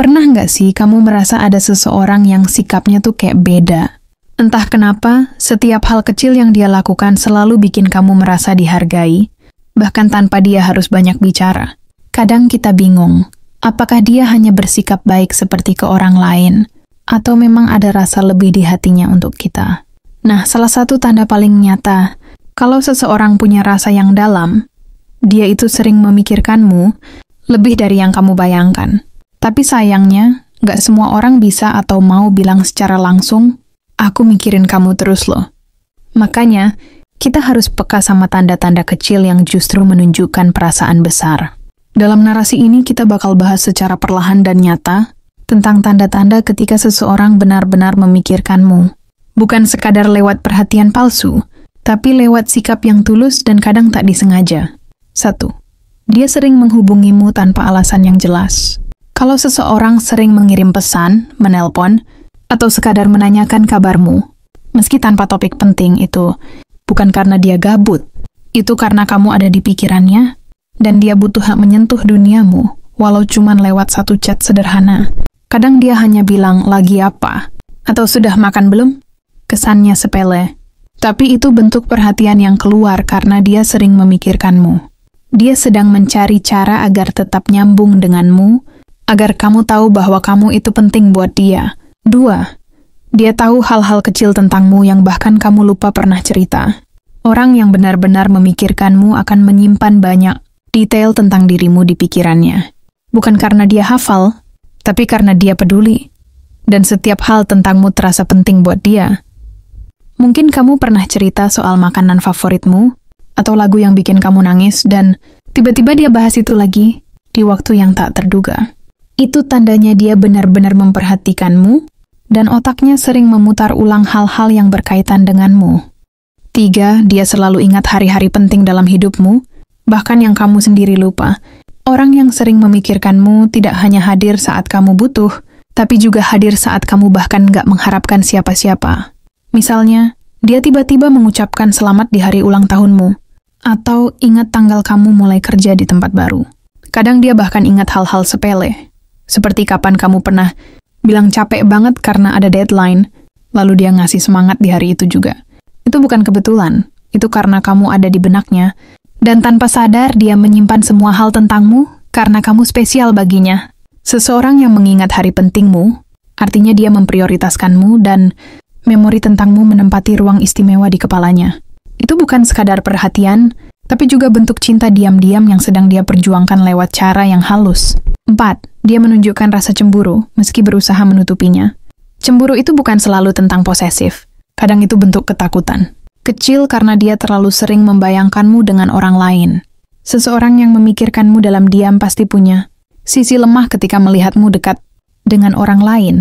Pernah nggak sih kamu merasa ada seseorang yang sikapnya tuh kayak beda? Entah kenapa, setiap hal kecil yang dia lakukan selalu bikin kamu merasa dihargai, bahkan tanpa dia harus banyak bicara. Kadang kita bingung, apakah dia hanya bersikap baik seperti ke orang lain, atau memang ada rasa lebih di hatinya untuk kita. Nah, salah satu tanda paling nyata, kalau seseorang punya rasa yang dalam, dia itu sering memikirkanmu lebih dari yang kamu bayangkan. Tapi sayangnya, nggak semua orang bisa atau mau bilang secara langsung, aku mikirin kamu terus loh. Makanya, kita harus peka sama tanda-tanda kecil yang justru menunjukkan perasaan besar. Dalam narasi ini kita bakal bahas secara perlahan dan nyata tentang tanda-tanda ketika seseorang benar-benar memikirkanmu. Bukan sekadar lewat perhatian palsu, tapi lewat sikap yang tulus dan kadang tak disengaja. 1. Dia sering menghubungimu tanpa alasan yang jelas. Kalau seseorang sering mengirim pesan, menelpon, atau sekadar menanyakan kabarmu, meski tanpa topik penting, itu bukan karena dia gabut. Itu karena kamu ada di pikirannya, dan dia butuh hak menyentuh duniamu, walau cuman lewat satu chat sederhana. Kadang dia hanya bilang, lagi apa? Atau sudah makan belum? Kesannya sepele. Tapi itu bentuk perhatian yang keluar karena dia sering memikirkanmu. Dia sedang mencari cara agar tetap nyambung denganmu, agar kamu tahu bahwa kamu itu penting buat dia. 2. Dia tahu hal-hal kecil tentangmu yang bahkan kamu lupa pernah cerita. Orang yang benar-benar memikirkanmu akan menyimpan banyak detail tentang dirimu di pikirannya. Bukan karena dia hafal, tapi karena dia peduli. Dan setiap hal tentangmu terasa penting buat dia. Mungkin kamu pernah cerita soal makanan favoritmu, atau lagu yang bikin kamu nangis, dan tiba-tiba dia bahas itu lagi di waktu yang tak terduga. Itu tandanya dia benar-benar memperhatikanmu, dan otaknya sering memutar ulang hal-hal yang berkaitan denganmu. 3. Dia selalu ingat hari-hari penting dalam hidupmu, bahkan yang kamu sendiri lupa. Orang yang sering memikirkanmu tidak hanya hadir saat kamu butuh, tapi juga hadir saat kamu bahkan nggak mengharapkan siapa-siapa. Misalnya, dia tiba-tiba mengucapkan selamat di hari ulang tahunmu, atau ingat tanggal kamu mulai kerja di tempat baru. Kadang dia bahkan ingat hal-hal sepele, seperti kapan kamu pernah bilang capek banget karena ada deadline, lalu dia ngasih semangat di hari itu juga. Itu bukan kebetulan, itu karena kamu ada di benaknya, dan tanpa sadar dia menyimpan semua hal tentangmu karena kamu spesial baginya. Seseorang yang mengingat hari pentingmu, artinya dia memprioritaskanmu dan memori tentangmu menempati ruang istimewa di kepalanya. Itu bukan sekadar perhatian, tapi juga bentuk cinta diam-diam yang sedang dia perjuangkan lewat cara yang halus. 4. Dia menunjukkan rasa cemburu, meski berusaha menutupinya. Cemburu itu bukan selalu tentang posesif. Kadang itu bentuk ketakutan. Kecil karena dia terlalu sering membayangkanmu dengan orang lain. Seseorang yang memikirkanmu dalam diam pasti punya sisi lemah ketika melihatmu dekat dengan orang lain.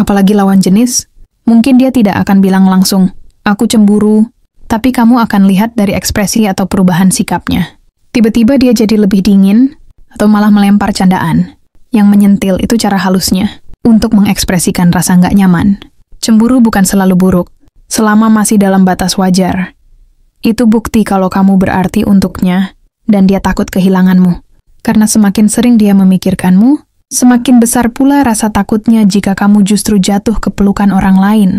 Apalagi lawan jenis, mungkin dia tidak akan bilang langsung, aku cemburu, tapi kamu akan lihat dari ekspresi atau perubahan sikapnya. Tiba-tiba dia jadi lebih dingin, atau malah melempar candaan. Yang menyentil itu cara halusnya, untuk mengekspresikan rasa nggak nyaman. Cemburu bukan selalu buruk, selama masih dalam batas wajar. Itu bukti kalau kamu berarti untuknya, dan dia takut kehilanganmu. Karena semakin sering dia memikirkanmu, semakin besar pula rasa takutnya jika kamu justru jatuh ke pelukan orang lain.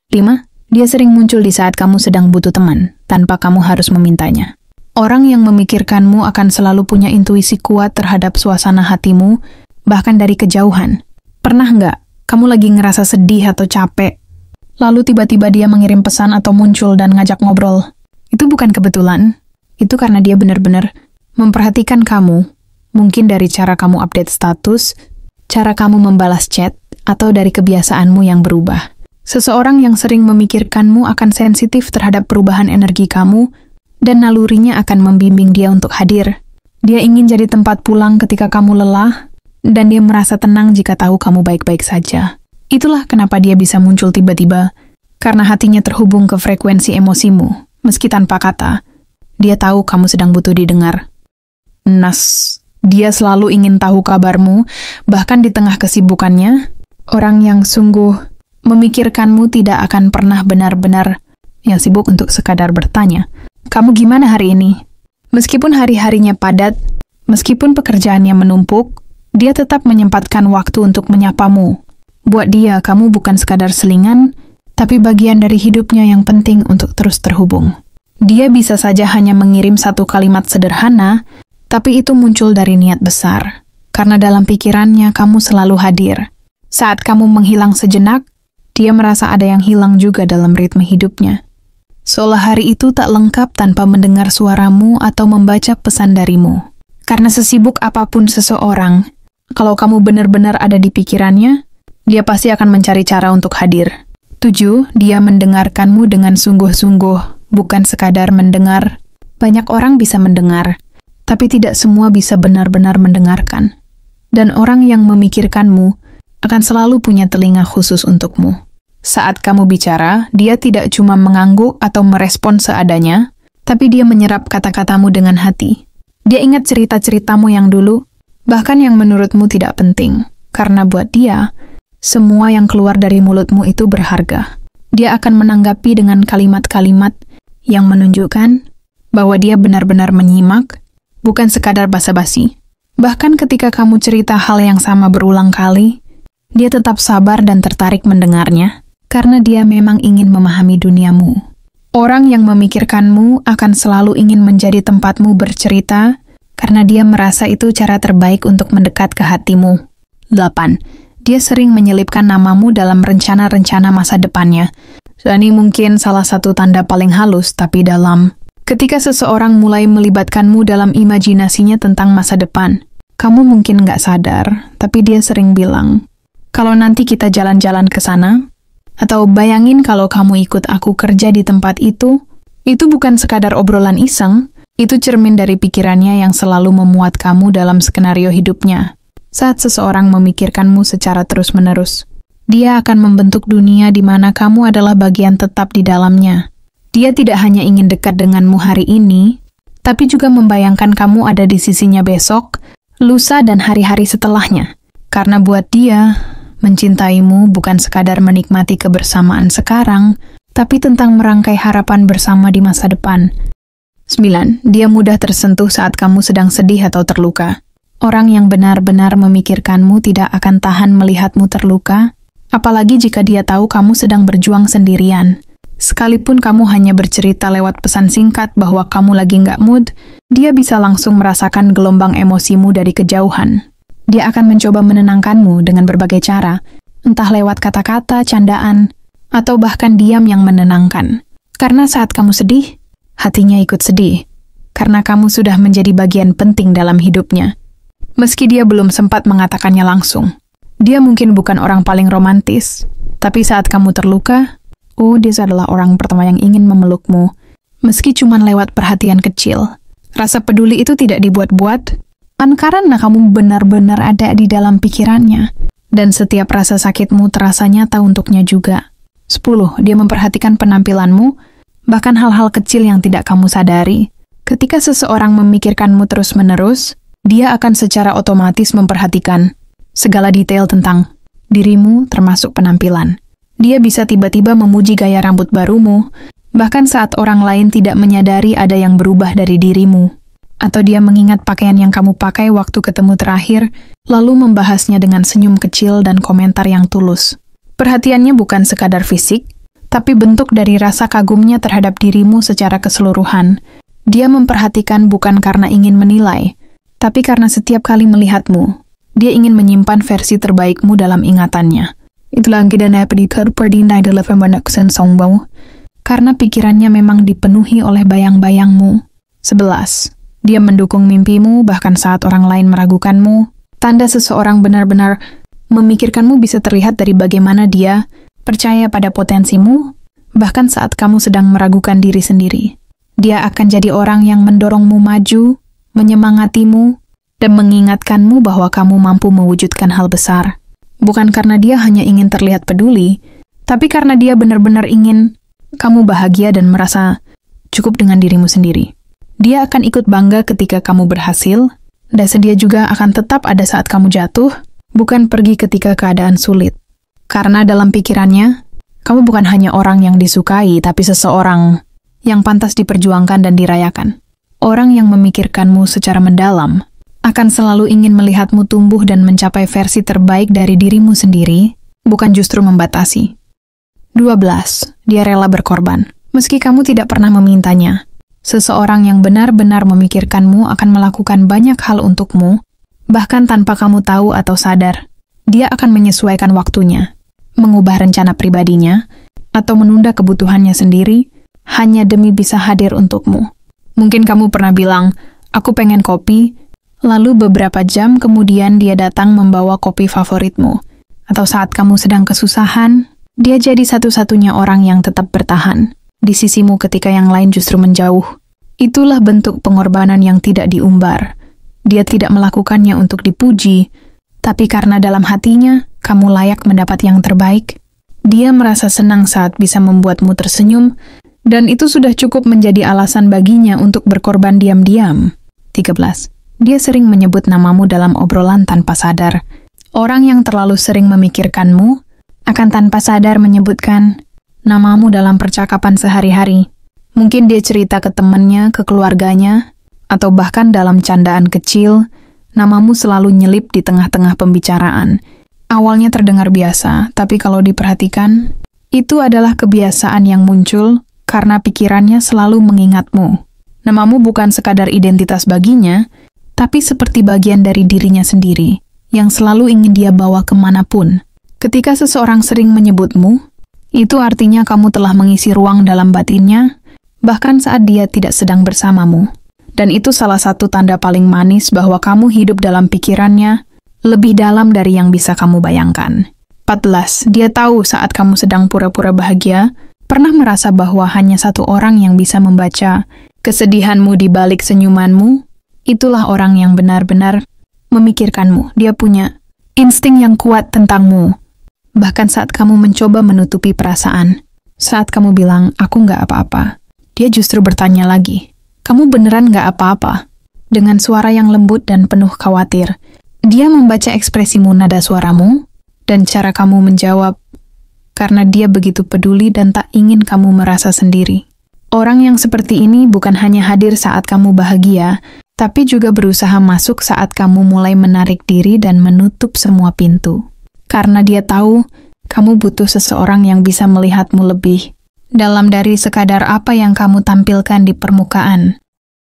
5. Dia sering muncul di saat kamu sedang butuh teman, tanpa kamu harus memintanya. Orang yang memikirkanmu akan selalu punya intuisi kuat terhadap suasana hatimu, bahkan dari kejauhan. Pernah nggak kamu lagi ngerasa sedih atau capek, lalu tiba-tiba dia mengirim pesan atau muncul dan ngajak ngobrol? Itu bukan kebetulan, itu karena dia benar-benar memperhatikan kamu, mungkin dari cara kamu update status, cara kamu membalas chat, atau dari kebiasaanmu yang berubah. Seseorang yang sering memikirkanmu akan sensitif terhadap perubahan energi kamu, dan nalurinya akan membimbing dia untuk hadir. Dia ingin jadi tempat pulang ketika kamu lelah, dan dia merasa tenang jika tahu kamu baik-baik saja. Itulah kenapa dia bisa muncul tiba-tiba, karena hatinya terhubung ke frekuensi emosimu, meski tanpa kata. Dia tahu kamu sedang butuh didengar. Nas, dia selalu ingin tahu kabarmu, bahkan di tengah kesibukannya. Orang yang sungguh memikirkanmu tidak akan pernah benar-benar yang sibuk untuk sekadar bertanya, kamu gimana hari ini? Meskipun hari-harinya padat, meskipun pekerjaannya menumpuk, Dia tetap menyempatkan waktu untuk menyapamu. Buat dia, kamu bukan sekadar selingan, tapi bagian dari hidupnya yang penting untuk terus terhubung. Dia bisa saja hanya mengirim satu kalimat sederhana, tapi itu muncul dari niat besar. Karena dalam pikirannya kamu selalu hadir. Saat kamu menghilang sejenak, dia merasa ada yang hilang juga dalam ritme hidupnya. Seolah hari itu tak lengkap tanpa mendengar suaramu atau membaca pesan darimu. Karena sesibuk apapun seseorang, kalau kamu benar-benar ada di pikirannya, dia pasti akan mencari cara untuk hadir. 7. Dia mendengarkanmu dengan sungguh-sungguh, bukan sekadar mendengar. Banyak orang bisa mendengar, tapi tidak semua bisa benar-benar mendengarkan. Dan orang yang memikirkanmu akan selalu punya telinga khusus untukmu. Saat kamu bicara, dia tidak cuma mengangguk atau merespon seadanya, tapi dia menyerap kata-katamu dengan hati. Dia ingat cerita-ceritamu yang dulu, bahkan yang menurutmu tidak penting. Karena buat dia, semua yang keluar dari mulutmu itu berharga. Dia akan menanggapi dengan kalimat-kalimat yang menunjukkan bahwa dia benar-benar menyimak, bukan sekadar basa-basi. Bahkan ketika kamu cerita hal yang sama berulang kali, dia tetap sabar dan tertarik mendengarnya, karena dia memang ingin memahami duniamu. Orang yang memikirkanmu akan selalu ingin menjadi tempatmu bercerita, karena dia merasa itu cara terbaik untuk mendekat ke hatimu. 8. Dia sering menyelipkan namamu dalam rencana-rencana masa depannya. Ini mungkin salah satu tanda paling halus, tapi dalam. Ketika seseorang mulai melibatkanmu dalam imajinasinya tentang masa depan, kamu mungkin nggak sadar, tapi dia sering bilang, kalau nanti kita jalan-jalan ke sana, atau bayangin kalau kamu ikut aku kerja di tempat itu bukan sekadar obrolan iseng, itu cermin dari pikirannya yang selalu memuat kamu dalam skenario hidupnya. Saat seseorang memikirkanmu secara terus-menerus, dia akan membentuk dunia di mana kamu adalah bagian tetap di dalamnya. Dia tidak hanya ingin dekat denganmu hari ini, tapi juga membayangkan kamu ada di sisinya besok, lusa, dan hari-hari setelahnya. Karena buat dia, mencintaimu bukan sekadar menikmati kebersamaan sekarang, tapi tentang merangkai harapan bersama di masa depan. 9. Dia mudah tersentuh saat kamu sedang sedih atau terluka. Orang yang benar-benar memikirkanmu tidak akan tahan melihatmu terluka, apalagi jika dia tahu kamu sedang berjuang sendirian. Sekalipun kamu hanya bercerita lewat pesan singkat bahwa kamu lagi nggak mood, dia bisa langsung merasakan gelombang emosimu dari kejauhan. Dia akan mencoba menenangkanmu dengan berbagai cara, entah lewat kata-kata, candaan, atau bahkan diam yang menenangkan. Karena saat kamu sedih, hatinya ikut sedih, karena kamu sudah menjadi bagian penting dalam hidupnya. Meski dia belum sempat mengatakannya langsung. Dia mungkin bukan orang paling romantis, tapi saat kamu terluka, dia adalah orang pertama yang ingin memelukmu, meski cuma lewat perhatian kecil. Rasa peduli itu tidak dibuat-buat, karena kamu benar-benar ada di dalam pikirannya, dan setiap rasa sakitmu terasa nyata untuknya juga. 10. Dia memperhatikan penampilanmu, bahkan hal-hal kecil yang tidak kamu sadari. Ketika seseorang memikirkanmu terus-menerus, dia akan secara otomatis memperhatikan segala detail tentang dirimu termasuk penampilan. Dia bisa tiba-tiba memuji gaya rambut barumu, bahkan saat orang lain tidak menyadari ada yang berubah dari dirimu. Atau dia mengingat pakaian yang kamu pakai waktu ketemu terakhir, lalu membahasnya dengan senyum kecil dan komentar yang tulus. Perhatiannya bukan sekadar fisik, tapi bentuk dari rasa kagumnya terhadap dirimu secara keseluruhan. Dia memperhatikan bukan karena ingin menilai, tapi karena setiap kali melihatmu, dia ingin menyimpan versi terbaikmu dalam ingatannya. Itulah karena pikirannya memang dipenuhi oleh bayang-bayangmu. 11. Dia mendukung mimpimu bahkan saat orang lain meragukanmu. Tanda seseorang benar-benar memikirkanmu bisa terlihat dari bagaimana dia percaya pada potensimu, bahkan saat kamu sedang meragukan diri sendiri. Dia akan jadi orang yang mendorongmu maju, menyemangatimu, dan mengingatkanmu bahwa kamu mampu mewujudkan hal besar. Bukan karena dia hanya ingin terlihat peduli, tapi karena dia benar-benar ingin kamu bahagia dan merasa cukup dengan dirimu sendiri. Dia akan ikut bangga ketika kamu berhasil, dan sedia juga akan tetap ada saat kamu jatuh, bukan pergi ketika keadaan sulit. Karena dalam pikirannya, kamu bukan hanya orang yang disukai, tapi seseorang yang pantas diperjuangkan dan dirayakan. Orang yang memikirkanmu secara mendalam akan selalu ingin melihatmu tumbuh dan mencapai versi terbaik dari dirimu sendiri, bukan justru membatasi. 12. Dia rela berkorban. Meski kamu tidak pernah memintanya, seseorang yang benar-benar memikirkanmu akan melakukan banyak hal untukmu, bahkan tanpa kamu tahu atau sadar. Dia akan menyesuaikan waktunya, mengubah rencana pribadinya, atau menunda kebutuhannya sendiri, hanya demi bisa hadir untukmu. Mungkin kamu pernah bilang, "Aku pengen kopi," lalu beberapa jam kemudian dia datang membawa kopi favoritmu. Atau saat kamu sedang kesusahan, dia jadi satu-satunya orang yang tetap bertahan di sisimu ketika yang lain justru menjauh. Itulah bentuk pengorbanan yang tidak diumbar. Dia tidak melakukannya untuk dipuji, tapi karena dalam hatinya, kamu layak mendapat yang terbaik. Dia merasa senang saat bisa membuatmu tersenyum, dan itu sudah cukup menjadi alasan baginya untuk berkorban diam-diam. 13. Dia sering menyebut namamu dalam obrolan tanpa sadar. Orang yang terlalu sering memikirkanmu akan tanpa sadar menyebutkan namamu dalam percakapan sehari-hari. Mungkin dia cerita ke temannya, ke keluarganya, atau bahkan dalam candaan kecil, namamu selalu nyelip di tengah-tengah pembicaraan. Awalnya terdengar biasa, tapi kalau diperhatikan, itu adalah kebiasaan yang muncul karena pikirannya selalu mengingatmu. Namamu bukan sekadar identitas baginya, tapi seperti bagian dari dirinya sendiri, yang selalu ingin dia bawa kemanapun. Ketika seseorang sering menyebutmu, itu artinya kamu telah mengisi ruang dalam batinnya, bahkan saat dia tidak sedang bersamamu. Dan itu salah satu tanda paling manis bahwa kamu hidup dalam pikirannya, lebih dalam dari yang bisa kamu bayangkan. 14. Dia tahu saat kamu sedang pura-pura bahagia, pernah merasa bahwa hanya satu orang yang bisa membaca kesedihanmu di balik senyumanmu. Itulah orang yang benar-benar memikirkanmu. Dia punya insting yang kuat tentangmu. Bahkan saat kamu mencoba menutupi perasaan, saat kamu bilang, "Aku nggak apa-apa," dia justru bertanya lagi, "Kamu beneran nggak apa-apa?" Dengan suara yang lembut dan penuh khawatir. Dia membaca ekspresimu, nada suaramu, dan cara kamu menjawab, karena dia begitu peduli dan tak ingin kamu merasa sendiri. Orang yang seperti ini bukan hanya hadir saat kamu bahagia, tapi juga berusaha masuk saat kamu mulai menarik diri dan menutup semua pintu. Karena dia tahu, kamu butuh seseorang yang bisa melihatmu lebih dalam dari sekadar apa yang kamu tampilkan di permukaan.